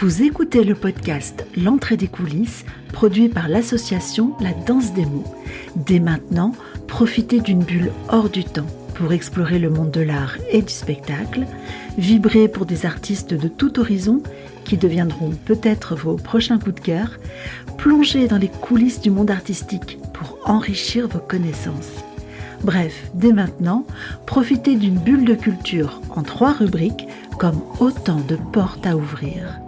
Vous écoutez le podcast L'entrée des coulisses, produit par l'association La Danse des mots. Dès maintenant, profitez d'une bulle hors du temps pour explorer le monde de l'art et du spectacle, vibrer pour des artistes de tout horizon qui deviendront peut-être vos prochains coups de cœur, plonger dans les coulisses du monde artistique pour enrichir vos connaissances. Bref, dès maintenant, profitez d'une bulle de culture en 3 rubriques comme autant de portes à ouvrir.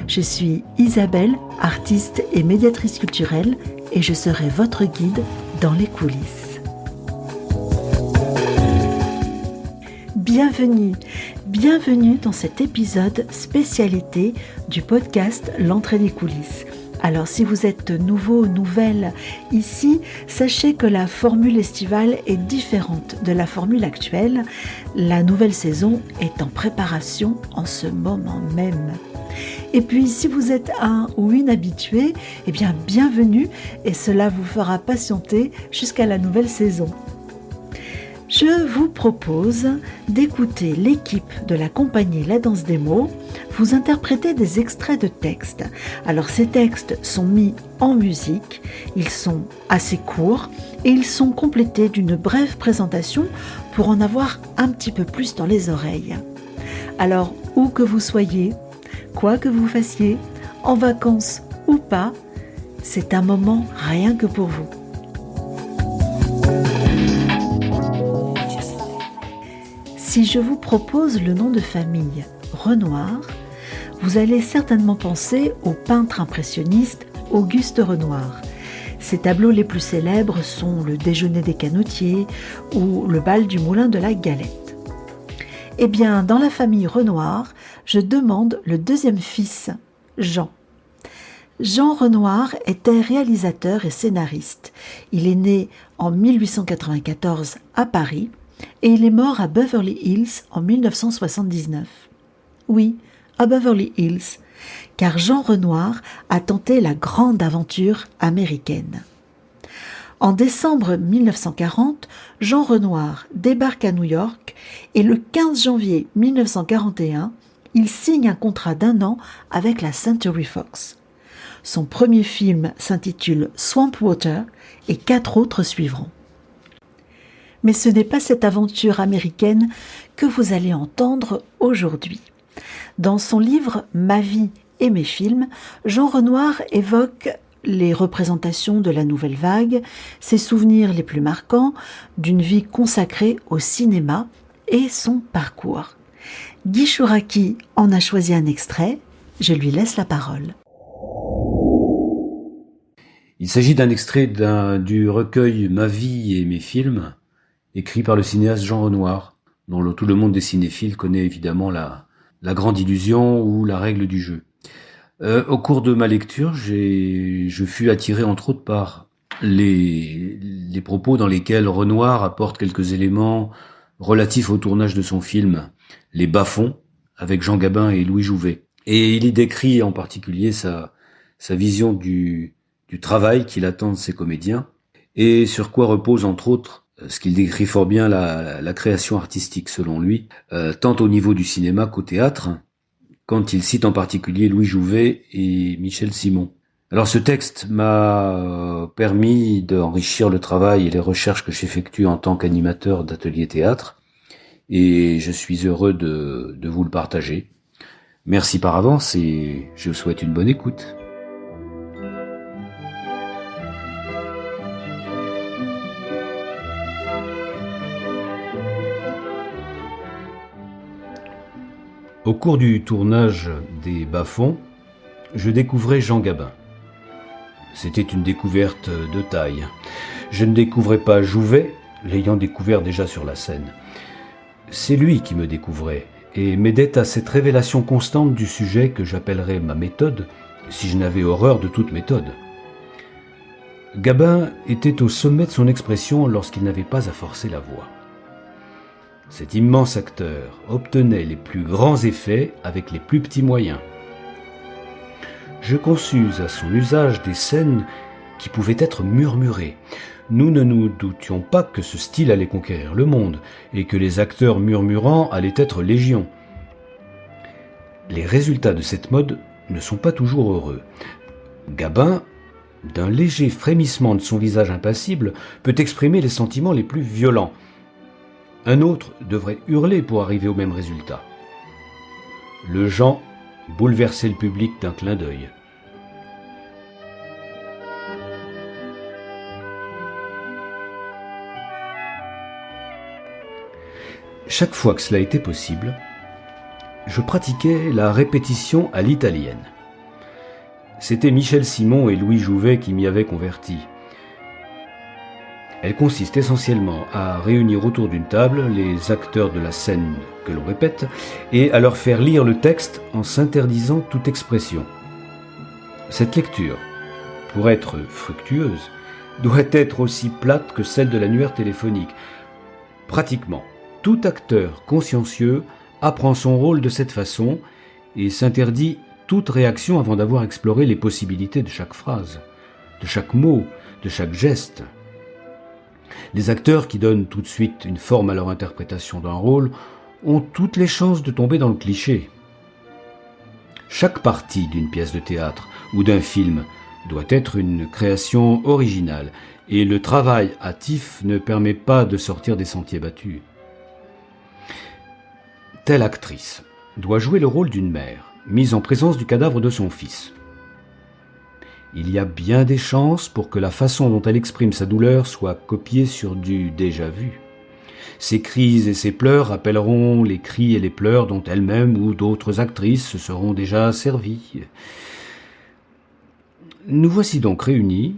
Je suis Isabelle, artiste et médiatrice culturelle, et je serai votre guide dans les coulisses. Bienvenue dans cet épisode spécialité du podcast L'entrée des coulisses. Alors si vous êtes nouveau ou nouvelle ici, sachez que la formule estivale est différente de la formule actuelle. La nouvelle saison est en préparation en ce moment même. Et puis si vous êtes un ou une habituée, eh bien bienvenue et cela vous fera patienter jusqu'à la nouvelle saison. Je vous propose d'écouter l'équipe de la compagnie La Danse des mots vous interpréter des extraits de textes. Alors ces textes sont mis en musique, ils sont assez courts et ils sont complétés d'une brève présentation pour en avoir un petit peu plus dans les oreilles. Alors où que vous soyez, quoi que vous fassiez, en vacances ou pas, c'est un moment rien que pour vous. Si je vous propose le nom de famille Renoir, vous allez certainement penser au peintre impressionniste Auguste Renoir. Ses tableaux les plus célèbres sont Le Déjeuner des canotiers ou Le bal du moulin de la Galette. Eh bien, dans la famille Renoir, je demande le deuxième fils, Jean. Jean Renoir était réalisateur et scénariste. Il est né en 1894 à Paris et il est mort à Beverly Hills en 1979. Oui, à Beverly Hills, car Jean Renoir a tenté la grande aventure américaine. En décembre 1940, Jean Renoir débarque à New York et le 15 janvier 1941, il signe un contrat d'1 an avec la Century Fox. Son premier film s'intitule Swamp Water et 4 autres suivront. Mais ce n'est pas cette aventure américaine que vous allez entendre aujourd'hui. Dans son livre « Ma vie et mes films », Jean Renoir évoque les représentations de la nouvelle vague, ses souvenirs les plus marquants d'une vie consacrée au cinéma et son parcours. Guy Chouraki en a choisi un extrait, je lui laisse la parole. Il s'agit d'un extrait du recueil « Ma vie et mes films », écrit par le cinéaste Jean Renoir, dont tout le monde des cinéphiles connaît évidemment la grande illusion ou la règle du jeu. Au cours de ma lecture, je fus attiré entre autres par les propos dans lesquels Renoir apporte quelques éléments relatifs au tournage de son film « Les bas-fonds » avec Jean Gabin et Louis Jouvet. Et il y décrit en particulier sa vision du travail qu'il attend de ses comédiens et sur quoi repose entre autres ce qu'il décrit fort bien la création artistique selon lui, tant au niveau du cinéma qu'au théâtre, quand il cite en particulier Louis Jouvet et Michel Simon. Alors ce texte m'a permis d'enrichir le travail et les recherches que j'effectue en tant qu'animateur d'atelier théâtre, et je suis heureux de vous le partager. Merci par avance et je vous souhaite une bonne écoute. Au cours du tournage des bas-fonds, je découvrais Jean Gabin. C'était une découverte de taille. Je ne découvrais pas Jouvet, l'ayant découvert déjà sur la scène. C'est lui qui me découvrait et m'aidait à cette révélation constante du sujet que j'appellerais ma méthode, si je n'avais horreur de toute méthode. Gabin était au sommet de son expression lorsqu'il n'avait pas à forcer la voix. Cet immense acteur obtenait les plus grands effets avec les plus petits moyens. Je conçus à son usage des scènes qui pouvaient être murmurées. Nous ne nous doutions pas que ce style allait conquérir le monde et que les acteurs murmurants allaient être légion. Les résultats de cette mode ne sont pas toujours heureux. Gabin, d'un léger frémissement de son visage impassible, peut exprimer les sentiments les plus violents. Un autre devrait hurler pour arriver au même résultat. Le Jean bouleversait le public d'un clin d'œil. Chaque fois que cela était possible, je pratiquais la répétition à l'italienne. C'était Michel Simon et Louis Jouvet qui m'y avaient converti. Elle consiste essentiellement à réunir autour d'une table les acteurs de la scène que l'on répète et à leur faire lire le texte en s'interdisant toute expression. Cette lecture, pour être fructueuse, doit être aussi plate que celle de l'annuaire téléphonique. Pratiquement, tout acteur consciencieux apprend son rôle de cette façon et s'interdit toute réaction avant d'avoir exploré les possibilités de chaque phrase, de chaque mot, de chaque geste. Les acteurs qui donnent tout de suite une forme à leur interprétation d'un rôle ont toutes les chances de tomber dans le cliché. Chaque partie d'une pièce de théâtre ou d'un film doit être une création originale et le travail hâtif ne permet pas de sortir des sentiers battus. Telle actrice doit jouer le rôle d'une mère, mise en présence du cadavre de son fils. Il y a bien des chances pour que la façon dont elle exprime sa douleur soit copiée sur du déjà vu. Ses cris et ses pleurs rappelleront les cris et les pleurs dont elle-même ou d'autres actrices se seront déjà servies. Nous voici donc réunis,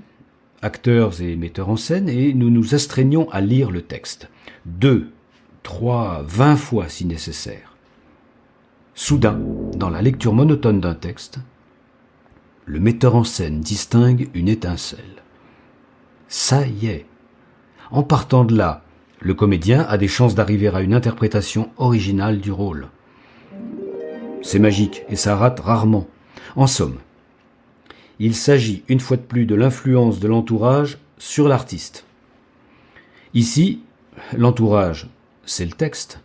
acteurs et metteurs en scène, et nous nous astreignons à lire le texte. 2, 3, 20 fois si nécessaire. Soudain, dans la lecture monotone d'un texte, le metteur en scène distingue une étincelle. Ça y est. En partant de là, le comédien a des chances d'arriver à une interprétation originale du rôle. C'est magique et ça rate rarement. En somme, il s'agit une fois de plus de l'influence de l'entourage sur l'artiste. Ici, l'entourage, c'est le texte.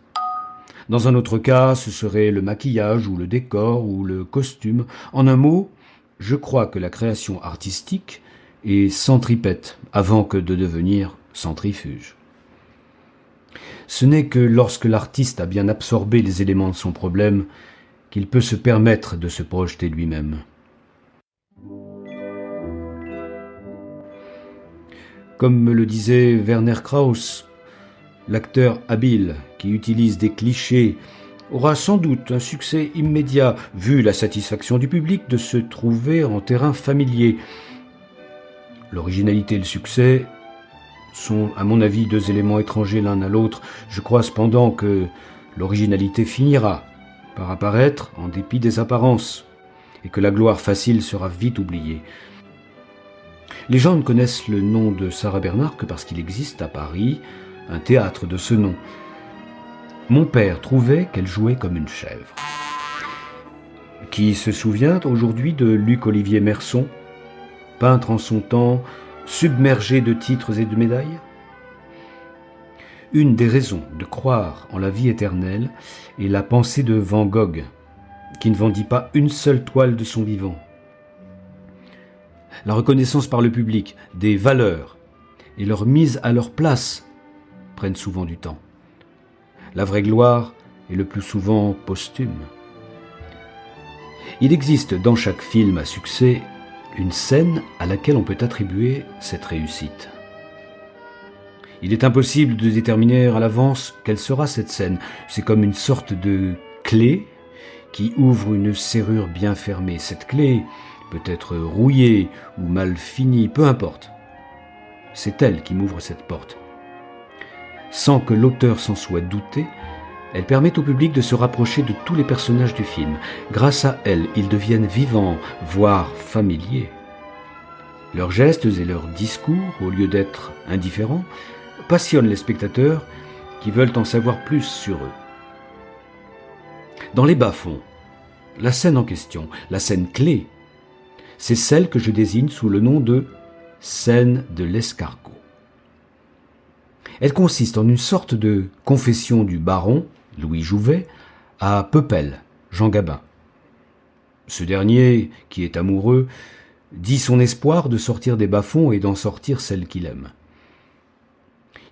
Dans un autre cas, ce serait le maquillage ou le décor ou le costume. En un mot, je crois que la création artistique est centripète avant que de devenir centrifuge. Ce n'est que lorsque l'artiste a bien absorbé les éléments de son problème qu'il peut se permettre de se projeter lui-même. Comme me le disait Werner Krauss, l'acteur habile qui utilise des clichés aura sans doute un succès immédiat, vu la satisfaction du public de se trouver en terrain familier. L'originalité et le succès sont, à mon avis, deux éléments étrangers l'un à l'autre. Je crois cependant que l'originalité finira par apparaître en dépit des apparences, et que la gloire facile sera vite oubliée. Les gens ne connaissent le nom de Sarah Bernhardt que parce qu'il existe à Paris un théâtre de ce nom. Mon père trouvait qu'elle jouait comme une chèvre. Qui se souvient aujourd'hui de Luc-Olivier Merson, peintre en son temps, submergé de titres et de médailles? Une des raisons de croire en la vie éternelle est la pensée de Van Gogh, qui ne vendit pas une seule toile de son vivant. La reconnaissance par le public des valeurs et leur mise à leur place prennent souvent du temps. La vraie gloire est le plus souvent posthume. Il existe dans chaque film à succès une scène à laquelle on peut attribuer cette réussite. Il est impossible de déterminer à l'avance quelle sera cette scène. C'est comme une sorte de clé qui ouvre une serrure bien fermée. Cette clé peut être rouillée ou mal finie, peu importe. C'est elle qui m'ouvre cette porte. Sans que l'auteur s'en soit douté, elle permet au public de se rapprocher de tous les personnages du film. Grâce à elle, ils deviennent vivants, voire familiers. Leurs gestes et leurs discours, au lieu d'être indifférents, passionnent les spectateurs qui veulent en savoir plus sur eux. Dans les bas-fonds, la scène en question, la scène clé, c'est celle que je désigne sous le nom de scène de l'escargot. Elle consiste en une sorte de confession du baron, Louis Jouvet, à Pepel, Jean Gabin. Ce dernier, qui est amoureux, dit son espoir de sortir des bas-fonds et d'en sortir celle qu'il aime.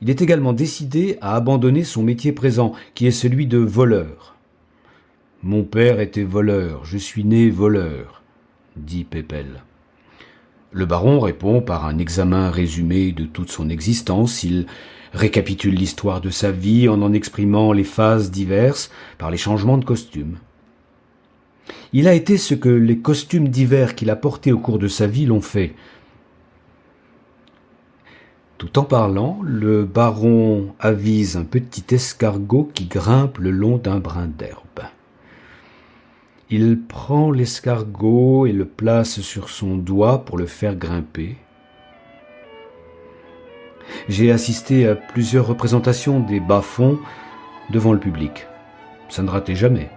Il est également décidé à abandonner son métier présent, qui est celui de voleur. « Mon père était voleur, je suis né voleur », dit Pépel. Le baron répond par un examen résumé de toute son existence. Il récapitule l'histoire de sa vie en exprimant les phases diverses par les changements de costumes. Il a été ce que les costumes divers qu'il a portés au cours de sa vie l'ont fait. Tout en parlant, le baron avise un petit escargot qui grimpe le long d'un brin d'herbe. Il prend l'escargot et le place sur son doigt pour le faire grimper. J'ai assisté à plusieurs représentations des bas-fonds devant le public. Ça ne ratait jamais.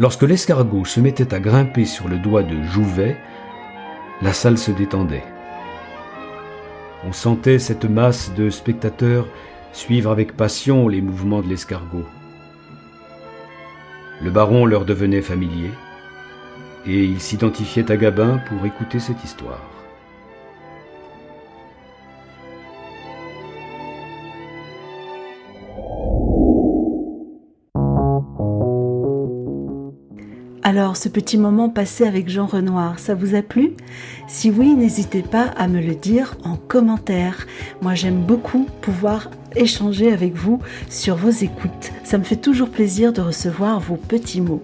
Lorsque l'escargot se mettait à grimper sur le doigt de Jouvet, la salle se détendait. On sentait cette masse de spectateurs suivre avec passion les mouvements de l'escargot. Le baron leur devenait familier et il s'identifiait à Gabin pour écouter cette histoire. Alors, ce petit moment passé avec Jean Renoir, ça vous a plu ? Si oui, n'hésitez pas à me le dire en commentaire. Moi, j'aime beaucoup pouvoir échanger avec vous sur vos écoutes. Ça me fait toujours plaisir de recevoir vos petits mots.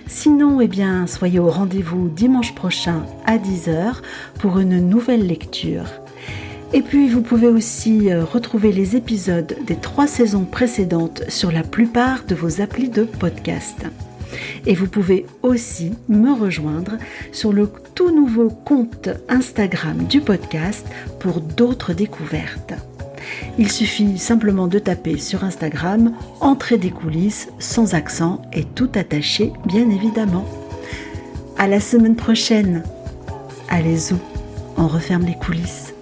Sinon, soyez au rendez-vous dimanche prochain à 10h pour une nouvelle lecture. Et puis, vous pouvez aussi retrouver les épisodes des 3 saisons précédentes sur la plupart de vos applis de podcast. Et vous pouvez aussi me rejoindre sur le tout nouveau compte Instagram du podcast pour d'autres découvertes. Il suffit simplement de taper sur Instagram « Entrée des coulisses » sans accent et tout attaché bien évidemment. À la semaine prochaine. Allez-y, on referme les coulisses.